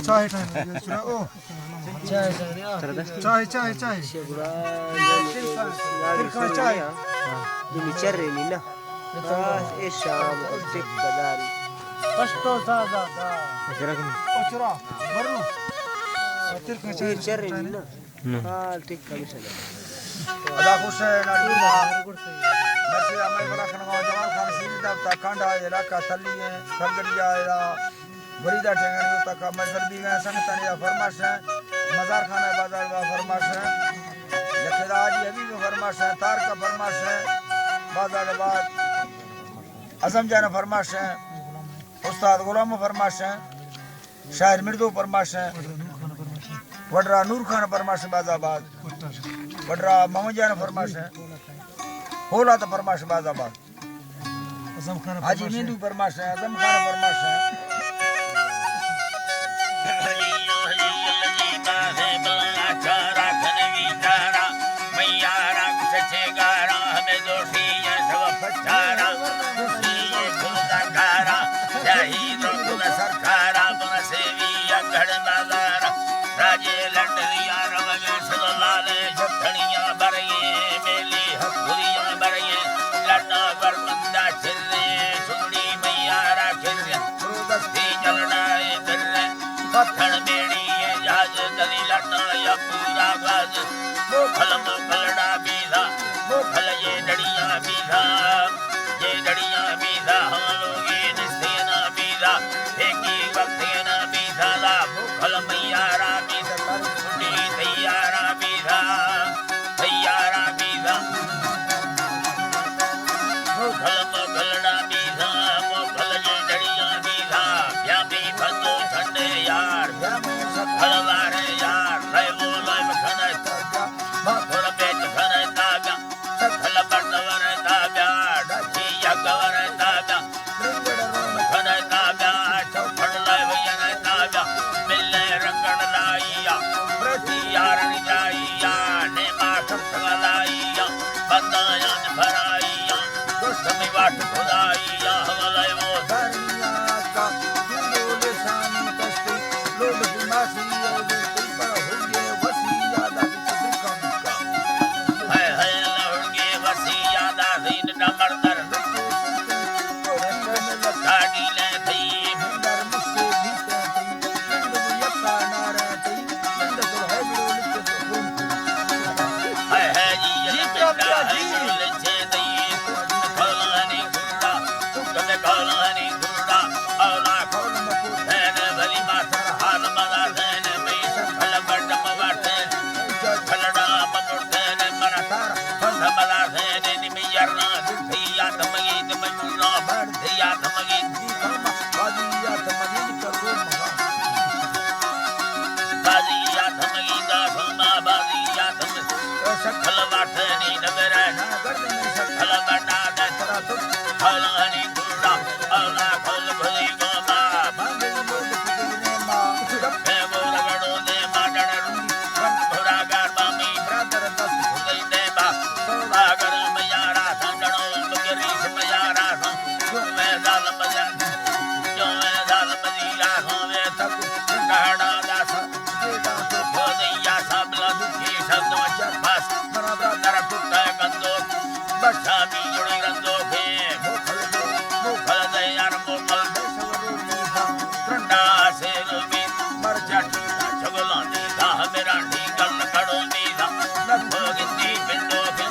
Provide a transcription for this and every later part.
चाय ओ चाय चाय चाय चाय Dimicerre na. Isham tik badari. Pasto sa da. ओचरा वरनो तिरका चाय Dimicerre na. Tik kamisana. अदा खुश है नाडीमा नरसे अमल बरा खनगा जमाल खान सीनी दावता कांडा इलाका तल्ली है खरगरिया इला बरीदा टेंगणी तक मजर भी गए संगतन या फरमाश है मजार खाना बाजार का फरमाश है लखदाज अभी भी फरमाश है तार का फरमाश है बाजार बाद आजम जाना फरमाश है उस्ताद गुलाम फरमाश है शायर मिर्दो फरमाश है वडरा नूर खान फरमाश बाजाबाद वडरा मोहम्मद जान फरमाश है होला तो फरमाश बाजाबाद हाजी मेंदू फरमाश है आजम खान फरमाश है राजे लंडनिया रवगे सलाले जठनिया बरये मेली हथुरिया बरये लड्डा बरमंदा छिरे सुंदी मैया राखिरे सुरदस्ती जलनाए करले पत्थर बेड़ी ये जहाज दली लड्डा या पूरा गाज मोखलड़ा बीधा मोखल ये डड़िया बीधा हम लोग ये निस्तेना बीधा फेंकी वक्तेना बीधा ला मोखल मैया तैयारा बीधा मोखलड़ा बीधा मोखल जे डड़िया बीधा ब्यामी भदो ठंडे यार ब्यामी सखल वारे यार लै वो लै खने तागा माथुर बेच खने तागा सखल बटवर तागा डची यगवर तागा रिंगड़ रोम खने तागा चौफड़ लै वयन तागा मिले रंगण लाइया यारन जाइया ने माथम लाइया बंदाया ने भराइया दुष्ट में वाट खुदाइया हवलय वो धरिया का बोले शानी कष्टी लोग दिमासी और पर होंगे वसिया दादी दुकान का है होंगे वसिया दादी नंबर दर गाड़ी ले थी भंडार मुझसे भीतर थी नंद यप्पा नारा थी नंद तो है सखल वाठनी नगर नगर में सखल बना दे तरा तू हलनी गुड़ा अला खल भली गोमा मंदिर लोग पिने मा जपे बोल गड़ो दे माडण रन भरा गार बामी ब्रदर दस भुलई दे बा सागर मयारा संगणो मगरी मयारा जो मैं जाल मजा होवे तक गहना दास जेदा तो भोदैया सबला दुखी शब्द वचन बस बराबर दर टूटा गंदो बच्चा भी जुड़ी रंदो के मुखल दे यार मोकल सवरू मुहा रंडा से रुबी मरचट चगला दी दा मेरा ढीकल खड़ो दी दा नथो गिंदी पिंडो के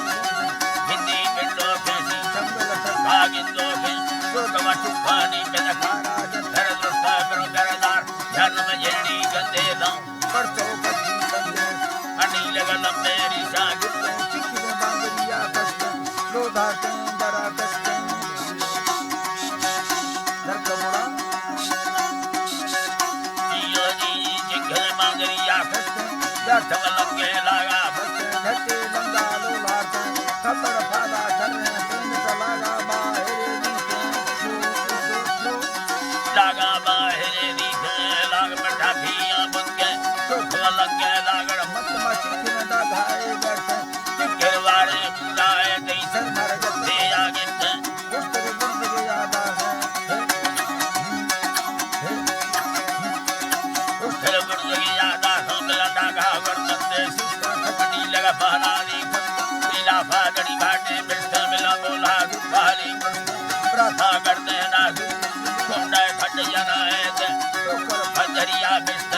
सी चंगल सरका गिंदो के सुरगवा चुपानी पे खारा जधर दस्ता करो करदार जन्म जेड़ी गंदे दा परतो बच्ची गंदे अनी लगन मेरी सागित चिकने बांगरिया कष्ट लोधा तेंदरा कष्ट दरकमुड़ा यो जी चिकने बांगरिया कष्ट जठम लंगे लागा बस घटे लंगा लोला खबर फादा चलने तीन चलागा बाहेरे लागा बाहेरे नीचे लाग बैठा भिया बुनके सुख लंगे लागड़ मत मचिक न दाए बैठे चिकर वारे बुलाए कैसन मर जते आगे ते उस्तर बुंद यादा है रे बहनाली पीला फागड़ी भाटे बिस्तर मिला बोला बहाली प्राथा करते ना कुंडे खट जना है हजरिया बिस्तर